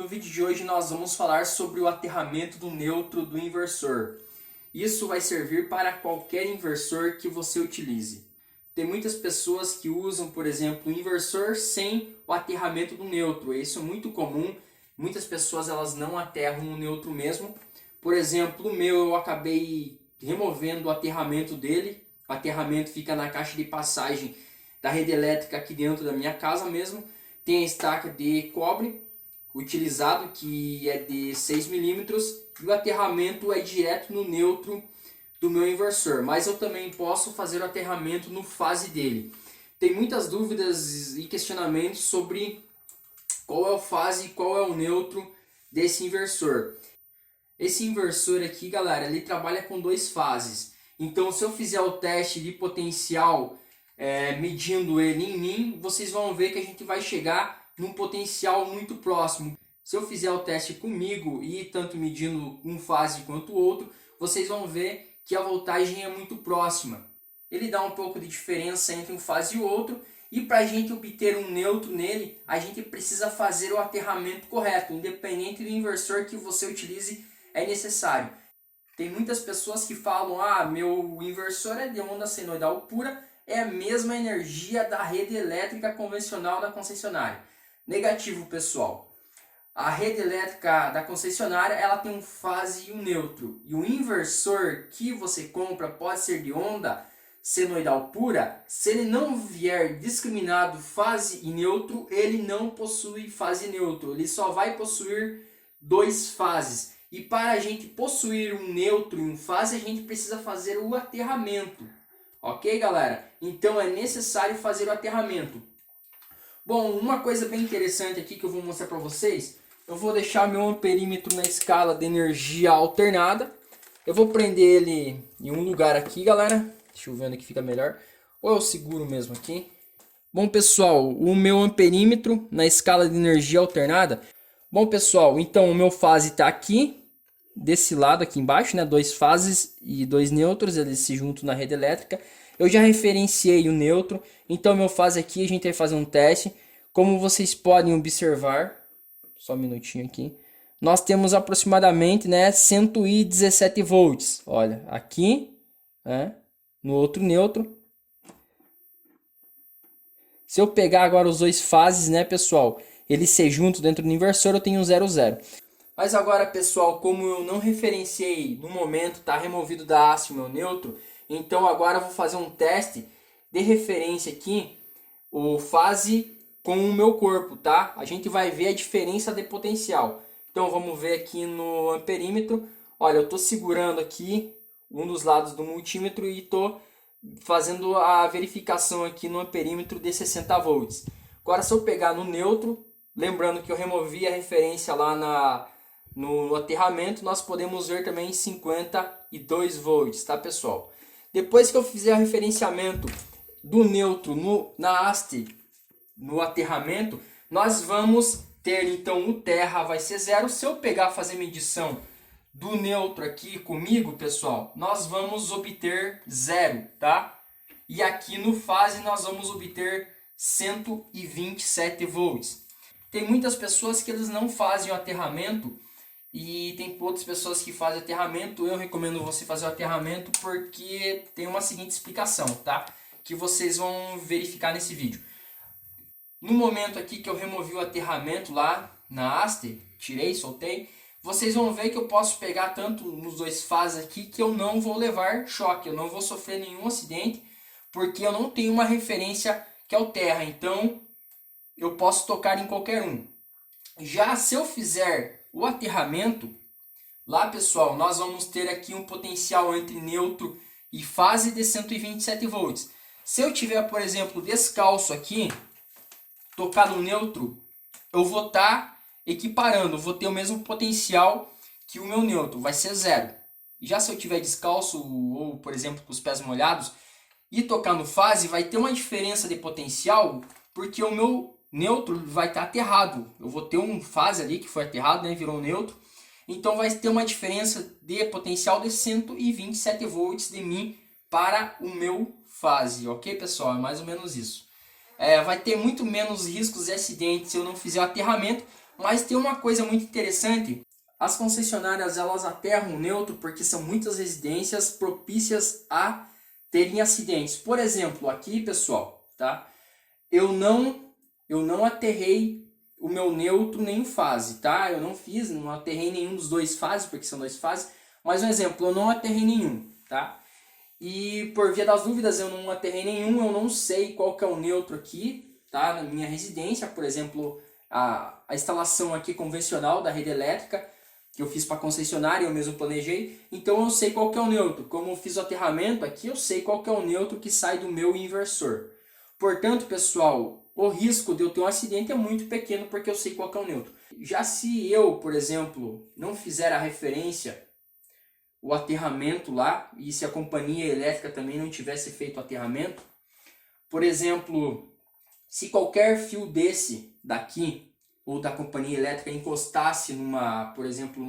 No vídeo de hoje nós vamos falar sobre o aterramento do neutro do inversor. Isso vai servir para qualquer inversor que você utilize. Tem muitas pessoas que usam, por exemplo, o inversor sem o aterramento do neutro. Isso é muito comum. Muitas pessoas elas não aterram o neutro mesmo. Por exemplo, o meu eu acabei removendo o aterramento dele. O aterramento fica na caixa de passagem da rede elétrica aqui dentro da minha casa mesmo. Tem a estaca de cobre utilizado, que é de 6 milímetros, e o aterramento é direto no neutro do meu inversor, mas eu também posso fazer o aterramento no fase dele. Tem muitas dúvidas e questionamentos sobre qual é o fase e qual é o neutro desse inversor. Esse inversor aqui, galera, ele trabalha com 2 fases. Então, se eu fizer o teste de potencial medindo ele em mim, vocês vão ver que a gente vai chegar num potencial muito próximo. Se eu fizer o teste comigo e tanto medindo um fase quanto o outro, vocês vão ver que a voltagem é muito próxima. Ele dá um pouco de diferença entre um fase e o outro, e para a gente obter um neutro nele, a gente precisa fazer o aterramento correto, independente do inversor que você utilize, é necessário. Tem muitas pessoas que falam, meu inversor é de onda senoidal pura, é a mesma energia da rede elétrica convencional da concessionária. Negativo, pessoal. A rede elétrica da concessionária ela tem um fase e um neutro. E o inversor que você compra pode ser de onda senoidal pura. Se ele não vier discriminado fase e neutro, ele não possui fase e neutro. Ele só vai possuir 2 fases. E para a gente possuir um neutro e um fase, a gente precisa fazer o aterramento. Ok, galera? Então é necessário fazer o aterramento. Bom, uma coisa bem interessante aqui que eu vou mostrar para vocês. Eu vou deixar meu amperímetro na escala de energia alternada. Eu vou prender ele em um lugar aqui, galera. Deixa eu ver onde que fica melhor. Ou eu seguro mesmo aqui. Bom, pessoal, o meu amperímetro na escala de energia alternada. Bom, pessoal, então o meu fase está aqui. Desse lado aqui embaixo, né? 2 fases e 2 neutros, eles se juntam na rede elétrica. Eu já referenciei o neutro, então meu fase aqui a gente vai fazer um teste. Como vocês podem observar, só um minutinho aqui, nós temos aproximadamente 117 volts. Olha, aqui, no outro neutro. Se eu pegar agora os 2 fases, pessoal, eles se juntam dentro do inversor, eu tenho 0,0. Mas agora, pessoal, como eu não referenciei no momento, está removido da haste o meu neutro, então agora eu vou fazer um teste de referência aqui, o fase com o meu corpo, tá? A gente vai ver a diferença de potencial. Então vamos ver aqui no amperímetro. Olha, eu estou segurando aqui um dos lados do multímetro e estou fazendo a verificação aqui no amperímetro de 60 volts. Agora se eu pegar no neutro, lembrando que eu removi a referência lá no aterramento, nós podemos ver também 52 volts, tá, pessoal? Depois que eu fizer o referenciamento do neutro na haste, no aterramento, nós vamos ter então o terra vai ser 0. Se eu pegar fazer medição do neutro aqui comigo, pessoal, nós vamos obter 0, tá? E aqui no fase nós vamos obter 127 volts. Tem muitas pessoas que eles não fazem o aterramento e tem outras pessoas que fazem aterramento. Eu recomendo você fazer o aterramento porque tem uma seguinte explicação, tá? Que vocês vão verificar nesse vídeo. No momento aqui que eu removi o aterramento lá na haste, tirei, soltei, vocês vão ver que eu posso pegar tanto nos 2 fases aqui que eu não vou levar choque, eu não vou sofrer nenhum acidente, porque eu não tenho uma referência que é o terra, então eu posso tocar em qualquer um. Já se eu fizer o aterramento, lá, pessoal, nós vamos ter aqui um potencial entre neutro e fase de 127 volts. Se eu tiver, por exemplo, descalço aqui, tocar no neutro, eu vou estar equiparando, vou ter o mesmo potencial que o meu neutro, vai ser 0. Já se eu tiver descalço ou, por exemplo, com os pés molhados e tocar no fase, vai ter uma diferença de potencial, porque o meu neutro vai estar aterrado. Eu vou ter um fase ali que foi aterrado, virou neutro. Então vai ter uma diferença de potencial de 127 volts de mim para o meu fase, ok, pessoal? É mais ou menos isso. Vai ter muito menos riscos de acidentes se eu não fizer o aterramento, Mas tem uma coisa muito interessante, as concessionárias elas aterram o neutro porque são muitas residências propícias a terem acidentes. Por exemplo, aqui pessoal, tá? Eu não aterrei o meu neutro nem o fase, tá? Eu não aterrei nenhum dos dois fases, porque são dois fases. Mas um exemplo, eu não aterrei nenhum, tá? E por via das dúvidas eu não aterrei nenhum, eu não sei qual que é o neutro aqui, tá? Na minha residência, por exemplo, a instalação aqui convencional da rede elétrica, que eu fiz para concessionária, eu mesmo planejei, então eu sei qual que é o neutro. Como eu fiz o aterramento aqui, eu sei qual que é o neutro que sai do meu inversor. Portanto, pessoal, o risco de eu ter um acidente é muito pequeno porque eu sei qual que é o neutro. Já se eu, por exemplo, não fizer a referência, o aterramento lá, e se a companhia elétrica também não tivesse feito o aterramento, por exemplo, se qualquer fio desse daqui, ou da companhia elétrica, encostasse por exemplo,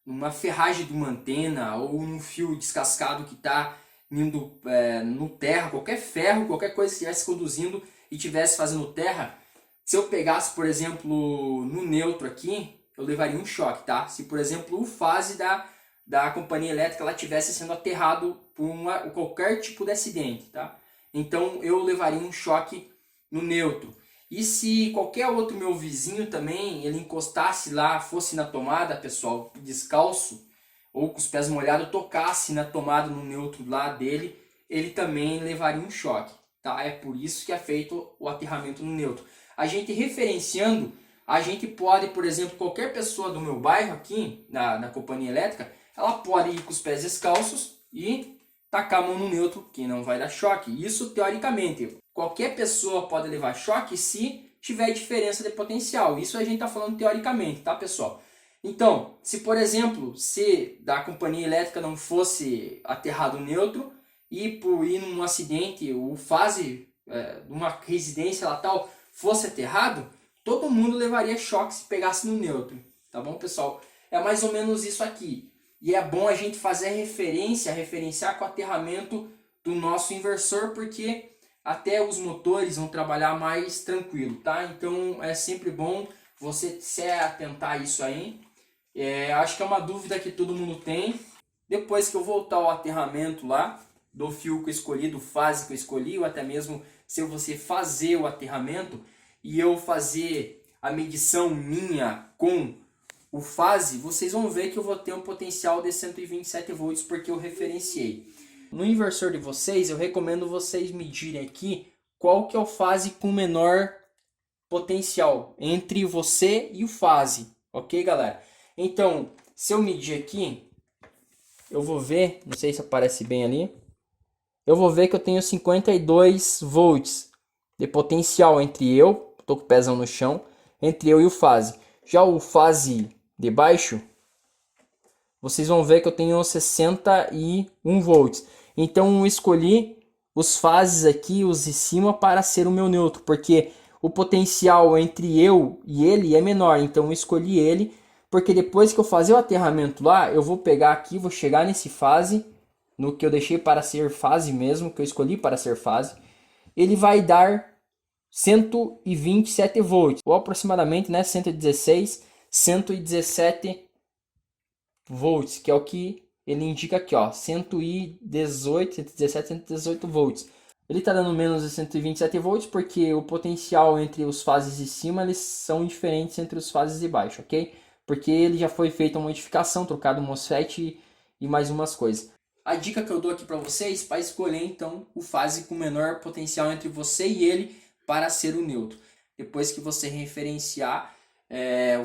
numa ferragem de uma antena, ou num fio descascado que está indo no terra, qualquer ferro, qualquer coisa que estivesse conduzindo e estivesse fazendo terra, se eu pegasse, por exemplo, no neutro aqui, eu levaria um choque, tá? Se, por exemplo, o fase da companhia elétrica ela tivesse sendo aterrado por qualquer tipo de acidente, tá? Então eu levaria um choque no neutro. E se qualquer outro meu vizinho também, ele encostasse lá, fosse na tomada, pessoal, descalço, ou com os pés molhados, tocasse na tomada no neutro lá dele, ele também levaria um choque, tá? É por isso que é feito o aterramento no neutro. A gente referenciando, a gente pode, por exemplo, qualquer pessoa do meu bairro aqui, na companhia elétrica, ela pode ir com os pés descalços e tacar a mão no neutro, que não vai dar choque. Isso teoricamente. Qualquer pessoa pode levar choque se tiver diferença de potencial. Isso a gente está falando teoricamente, tá, pessoal? Então, se por exemplo, se da companhia elétrica não fosse aterrado neutro e por ir num acidente, o fase de uma residência lá tal fosse aterrado, todo mundo levaria choque se pegasse no neutro. Tá bom, pessoal? É mais ou menos isso aqui. E é bom a gente fazer referenciar com o aterramento do nosso inversor, porque até os motores vão trabalhar mais tranquilo, tá? Então é sempre bom você se atentar a isso aí. Acho que é uma dúvida que todo mundo tem. Depois que eu voltar ao aterramento lá, do fio que eu escolhi, do fase que eu escolhi, ou até mesmo se você fazer o aterramento e eu fazer a medição minha com o fase, vocês vão ver que eu vou ter um potencial de 127 volts porque eu referenciei. No inversor de vocês, eu recomendo vocês medirem aqui qual que é o fase com menor potencial entre você e o fase, ok, galera? Então, se eu medir aqui, eu vou ver, não sei se aparece bem ali, eu vou ver que eu tenho 52 volts de potencial entre eu, tô com o pezão no chão, entre eu e o fase. Já o fase de baixo, vocês vão ver que eu tenho 61 volts. Então eu escolhi os fases aqui, os de cima, para ser o meu neutro, porque o potencial entre eu e ele é menor. Então eu escolhi ele, porque depois que eu fazer o aterramento lá, eu vou pegar aqui, vou chegar nesse fase, no que eu deixei para ser fase mesmo, que eu escolhi para ser fase, ele vai dar 127 volts, ou aproximadamente, né, 116, 117 volts, que é o que ele indica aqui, ó, 118, 117, 118 volts. Ele está dando menos de 127 volts porque o potencial entre os fases de cima eles são diferentes entre os fases de baixo, ok? Porque ele já foi feita uma modificação, trocado o MOSFET e mais umas coisas. A dica que eu dou aqui para vocês para escolher então o fase com menor potencial entre você e ele para ser o neutro. Depois que você referenciar,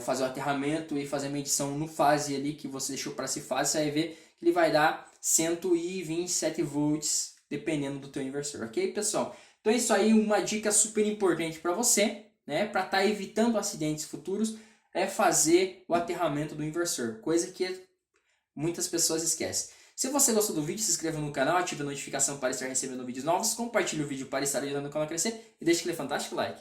fazer o aterramento e fazer a medição no fase ali que você deixou para ser fase, você vai ver que ele vai dar 127 volts dependendo do teu inversor, ok, pessoal? Então é isso aí, uma dica super importante para você, né, para estar evitando acidentes futuros, é fazer o aterramento do inversor, coisa que muitas pessoas esquecem. Se você gostou do vídeo, se inscreva no canal, ative a notificação para estar recebendo vídeos novos, compartilhe o vídeo para estar ajudando o canal a crescer e deixe aquele fantástico like.